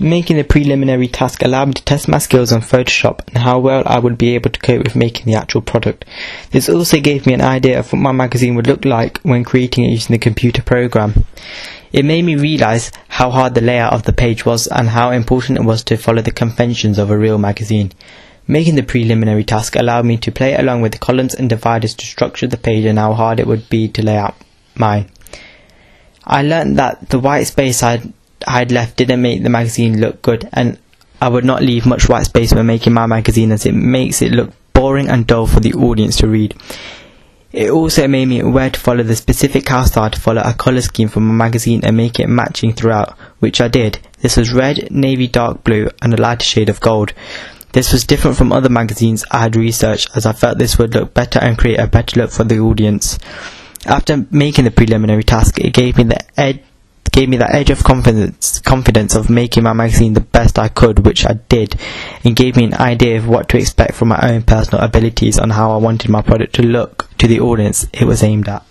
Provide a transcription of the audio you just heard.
Making the preliminary task allowed me to test my skills on Photoshop and how well I would be able to cope with making the actual product. This also gave me an idea of what my magazine would look like when creating it using the computer program. It made me realise how hard the layout of the page was and how important it was to follow the conventions of a real magazine. Making the preliminary task allowed me to play along with the columns and dividers to structure the page and how hard it would be to lay out mine. I learned that the white space I'd left didn't make the magazine look good, and I would not leave much white space when making my magazine, as it makes it look boring and dull for the audience to read. It also made me aware to follow the specific house style to follow a colour scheme for my magazine and make it matching throughout, which I did. This was red, navy, dark blue and a lighter shade of gold. This was different from other magazines I had researched, as I felt this would look better and create a better look for the audience. After making the preliminary task, it gave me that edge of confidence of making my magazine the best I could, which I did, and gave me an idea of what to expect from my own personal abilities on how I wanted my product to look to the audience it was aimed at.